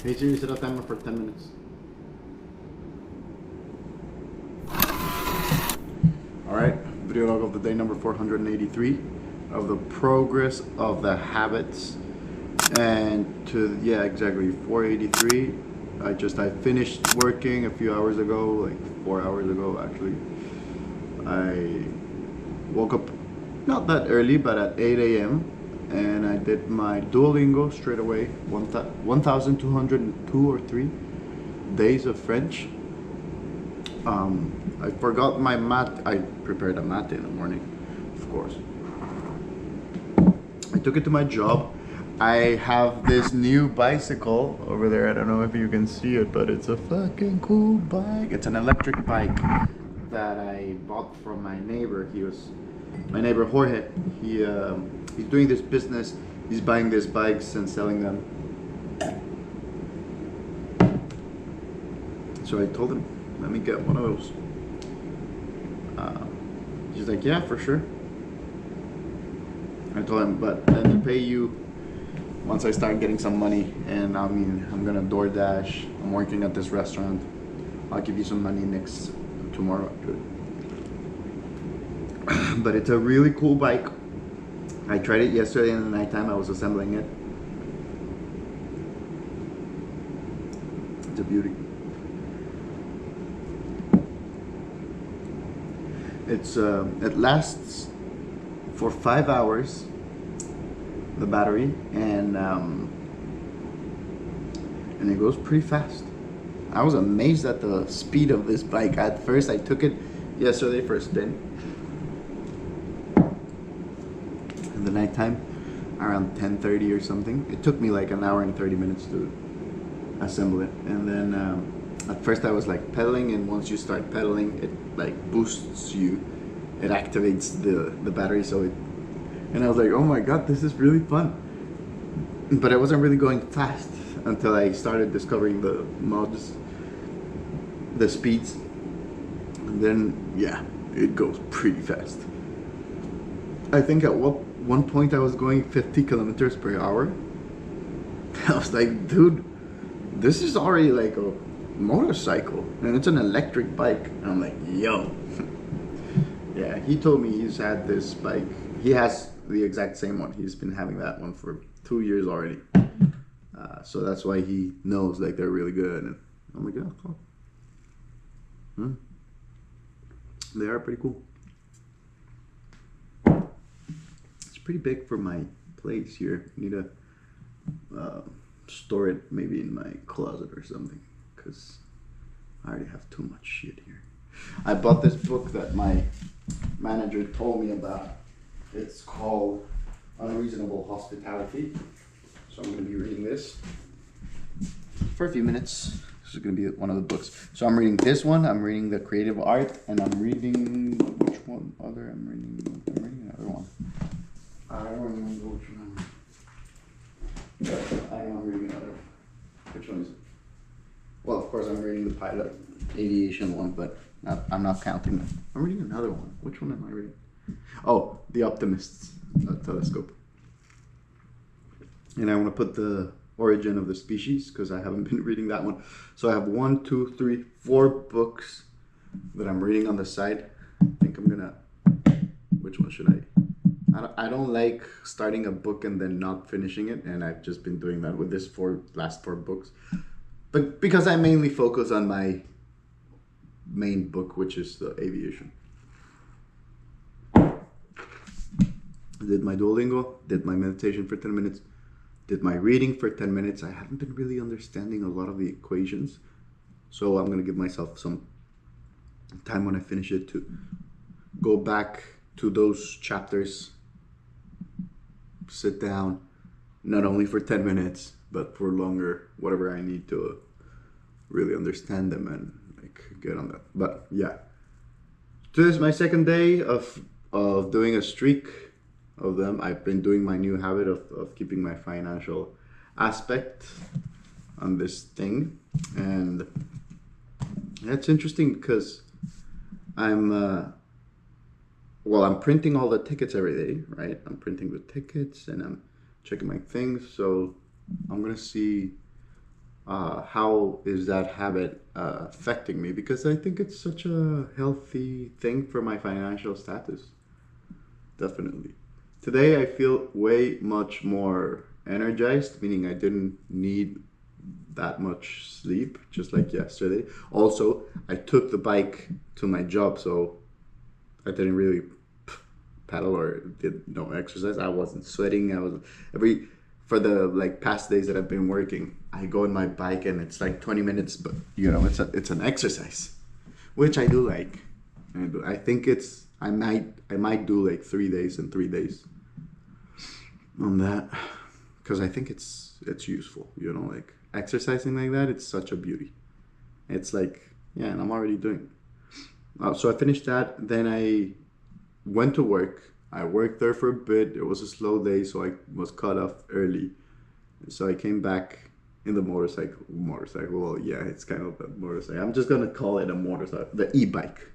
Hey Siri, set a timer for 10 minutes. Alright, video log of the day number 483 of the progress of the habits. And to, yeah, exactly, 483. I finished working a few hours ago, like 4 hours ago actually. I woke up not that early, but at 8 a.m. and I did my Duolingo straight away, 1,202 or 3 days of French. I forgot my mat. I prepared a mat in the morning, of course. I took it to my job. I have this new bicycle over there. I don't know if you can see it, but it's a fucking cool bike. It's an electric bike that I bought from my neighbor. My neighbor Jorge. He's doing this business. He's buying these bikes and selling them. So I told him, let me get one of those. He's like, yeah, for sure. I told him, but let me pay you once I start getting some money. And I mean, I'm gonna DoorDash. I'm working at this restaurant. I'll give you some money tomorrow. But it's a really cool bike. I tried it yesterday in the nighttime. I was assembling it. It's a beauty. It lasts for 5 hours, the battery, and it goes pretty fast. I was amazed at the speed of this bike. At first, I took it yesterday for a spin in the nighttime, around 10:30 or something. It took me like an hour and 30 minutes to assemble it, and then at first I was like pedaling, and once you start pedaling, it like boosts you. It activates the battery, and I was like, oh my god, this is really fun. But I wasn't really going fast until I started discovering the mods, the speeds, and then yeah, it goes pretty fast. I think at one point I was going 50 kilometers per hour. I was like, dude, this is already like a motorcycle, and it's an electric bike. And I'm like, yo. Yeah, he told me he's had this bike. He has the exact same one. He's been having that one for 2 years already. So that's why he knows like they're really good. And I'm like, oh, cool. They are pretty cool. It's pretty big for my place here. Need to store it maybe in my closet or something, because I already have too much shit here. I bought this book that my manager told me about. It's called Unreasonable Hospitality. So I'm going to be reading this for a few minutes. This is going to be one of the books. So I'm reading this one. I'm reading The Creative Art, and I'm reading which one other? I'm reading another one. I don't remember which one. But I know I'm reading another one. Which one is it? Well, of course I'm reading the pilot aviation one, but I'm not counting them. I'm reading another one. Which one am I reading? Oh, The Optimist's Telescope. And I want to put The Origin of the Species, because I haven't been reading that one. So I have 1, 2, 3, 4 books that I'm reading on the side. I think I'm gonna, which one should I don't like starting a book and then not finishing it, and I've just been doing that with this last four books. But because I mainly focus on my main book, which is the aviation. I did my Duolingo, did my meditation for 10 minutes, did my reading for 10 minutes. I haven't been really understanding a lot of the equations, so I'm gonna give myself some time when I finish it to go back to those chapters, sit down, not only for 10 minutes, but for longer, whatever I need to really understand them and like get on that. But yeah, today is my second day of doing a streak of them. I've been doing my new habit of keeping my financial aspect on this thing, and it's interesting because I'm printing all the tickets every day, right? I'm printing the tickets and I'm checking my things, so I'm gonna see how is that habit affecting me? Because I think it's such a healthy thing for my financial status. Definitely. Today I feel way much more energized, meaning I didn't need that much sleep, just like yesterday. Also, I took the bike to my job, so I didn't really pedal or did no exercise. I wasn't sweating. I was every for the like past days that I've been working, I go on my bike and it's like 20 minutes, but it's an exercise, which I do like. I think I might do like 3 days and 3 days on that because I think it's useful. Like exercising like that, it's such a beauty. It's like, yeah, and I'm already doing it. So I finished that. Then I went to work. I worked there for a bit. It was a slow day, so I was cut off early. So I came back in the motorcycle. Motorcycle. Well, yeah, it's kind of a motorcycle. I'm just gonna call it a motorcycle, the e-bike.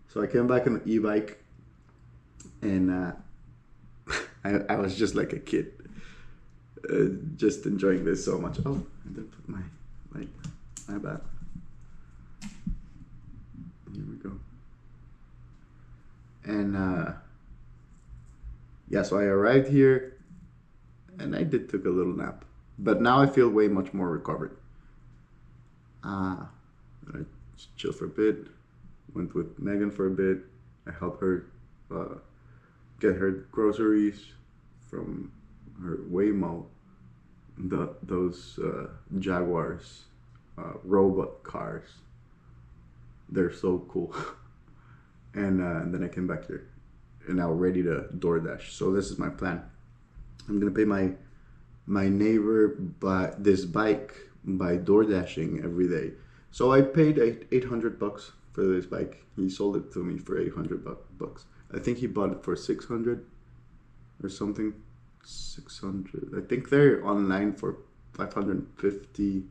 So I came back on the e-bike, and I was just like a kid, just enjoying this so much. Oh, I didn't put my light. My bad. Here we go. And yeah, so I arrived here and I did took a little nap. But now I feel way much more recovered. I just chilled for a bit, went with Megan for a bit. I helped her get her groceries from her Waymo, those Jaguars robot cars. They're so cool. And then I came back here and now ready to DoorDash. So this is my plan. I'm gonna pay my neighbor this bike by DoorDashing every day. So I paid $800 for this bike. He sold it to me for $800 bucks. I think he bought it for 600 or something. 600. I think they're online for 550,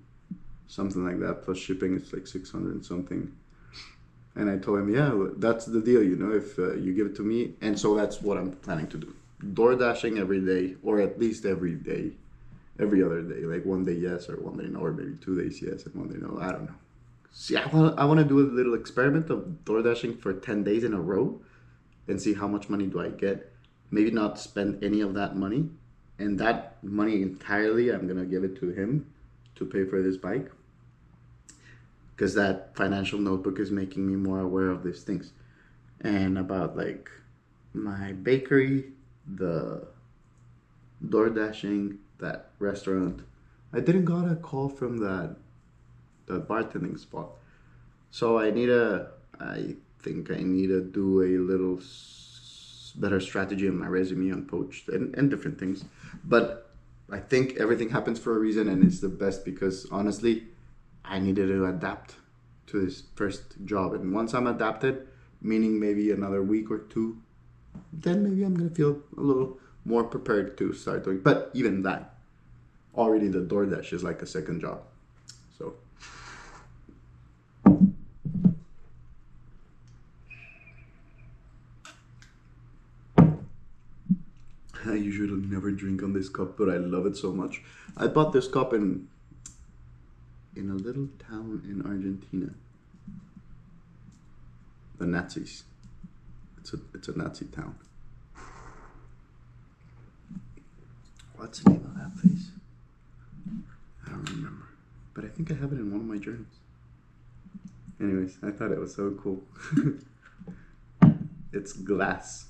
something like that. Plus shipping, it's like 600 and something. And I told him, yeah, that's the deal, if you give it to me. And so that's what I'm planning to do. DoorDashing every day, or at least every day, every other day. Like one day yes, or one day no, or maybe 2 days yes and one day no. I don't know. See, I want to do a little experiment of DoorDashing for 10 days in a row and see how much money do I get. Maybe not spend any of that money. And that money entirely, I'm going to give it to him to pay for this bike. Because that financial notebook is making me more aware of these things. And about like my bakery, the DoorDashing, that restaurant. I didn't got a call from that bartending spot. So I think I need to do a little better strategy on my resume on Poached and different things. But I think everything happens for a reason, and it's the best because honestly, I needed to adapt to this first job. And once I'm adapted, meaning maybe another week or two, then maybe I'm going to feel a little more prepared to start doing. But even that, already the DoorDash is like a second job. So I usually never drink on this cup, but I love it so much. I bought this cup in a little town in Argentina. The Nazis. It's a Nazi town. What's the name of that place? I don't remember. But I think I have it in one of my journals. Anyways, I thought it was so cool. It's glass.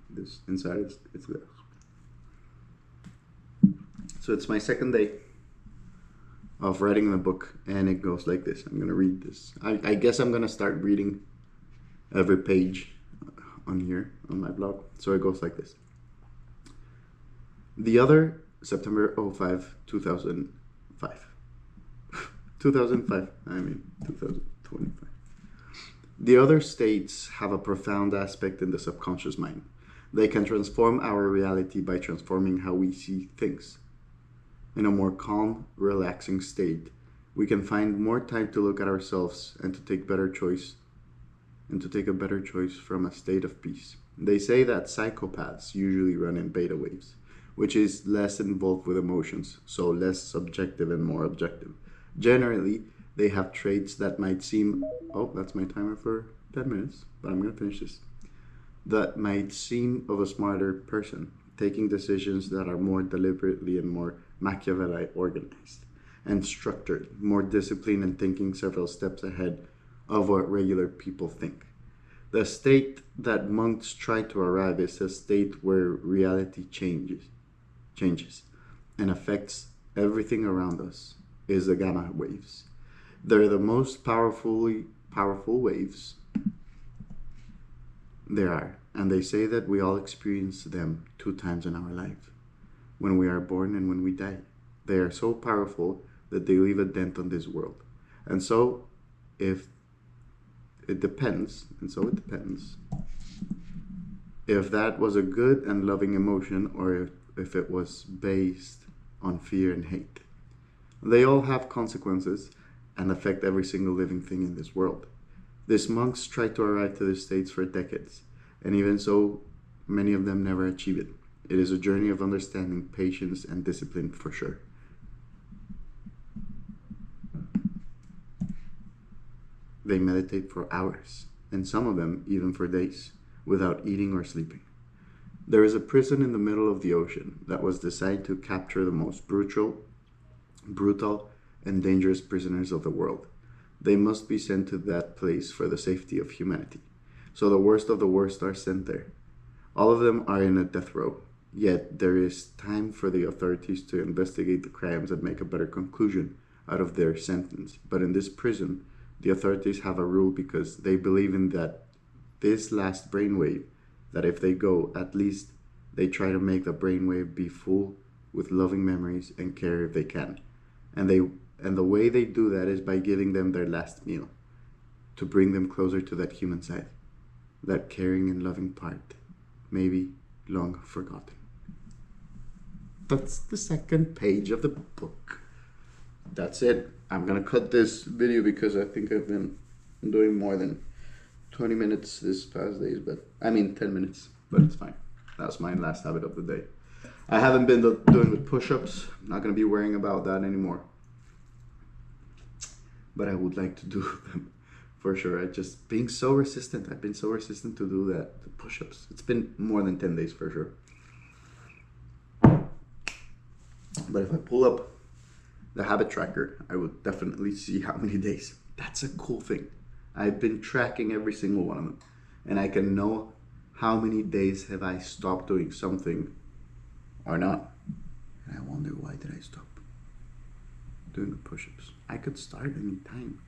This inside it's glass. So it's my second day of writing the book, and it goes like this. I'm gonna read this. I guess I'm gonna start reading every page on here on my blog. So it goes like this. The other September 05, 2005. 2005, 2025. The other states have a profound aspect in the subconscious mind. They can transform our reality by transforming how we see things. In a more calm, relaxing state, we can find more time to look at ourselves and to take a better choice from a state of peace. They say that psychopaths usually run in beta waves, which is less involved with emotions, so less subjective and more objective. Generally, they have traits that might seem, oh, that's my timer for 10 minutes, but I'm going to finish this. That might seem of a smarter person, taking decisions that are more deliberately and more Machiavelli organized and structured, more disciplined and thinking several steps ahead of what regular people think. The state that monks try to arrive is a state where reality changes and affects everything around us, is the gamma waves. They're the most powerful waves there are, and they say that we all experience them 2 times in our life, when we are born and when we die. They are so powerful that they leave a dent on this world. And so, if it depends, if that was a good and loving emotion or if it was based on fear and hate. They all have consequences and affect every single living thing in this world. These monks try to arrive to these states for decades, and even so, many of them never achieve it. It is a journey of understanding, patience, and discipline for sure. They meditate for hours, and some of them even for days, without eating or sleeping. There is a prison in the middle of the ocean that was designed to capture the most brutal, and dangerous prisoners of the world. They must be sent to that place for the safety of humanity. So the worst of the worst are sent there. All of them are in a death row, yet there is time for the authorities to investigate the crimes and make a better conclusion out of their sentence. But in this prison, the authorities have a rule because they believe in that this last brainwave, that if they go, at least they try to make the brainwave be full with loving memories and care if they can. And the way they do that is by giving them their last meal, to bring them closer to that human side, that caring and loving part, maybe long forgotten. That's the second page of the book. That's it. I'm gonna cut this video because I think I've been doing more than 20 minutes this past days, 10 minutes, but it's fine. That's my last habit of the day. I haven't been doing the push-ups. I'm not gonna be worrying about that anymore. But I would like to do them for sure. I've been so resistant to do that, the push-ups. It's been more than 10 days for sure. But if I pull up the habit tracker, I would definitely see how many days. That's a cool thing. I've been tracking every single one of them, and I can know how many days have I stopped doing something or not. And I wonder, why did I stop doing the push-ups? I could start any time,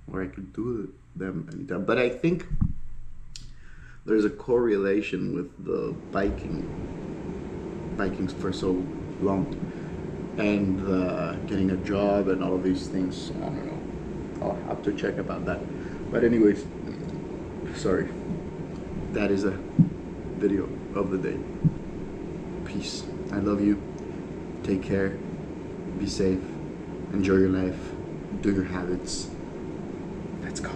or I could do them anytime. But I think there's a correlation with the biking for so long, and getting a job and all of these things. I don't know. I'll have to check about that. But anyways, sorry. That is a video of the day. Peace. I love you. Take care. Be safe. Enjoy your life. Do your habits. Let's go.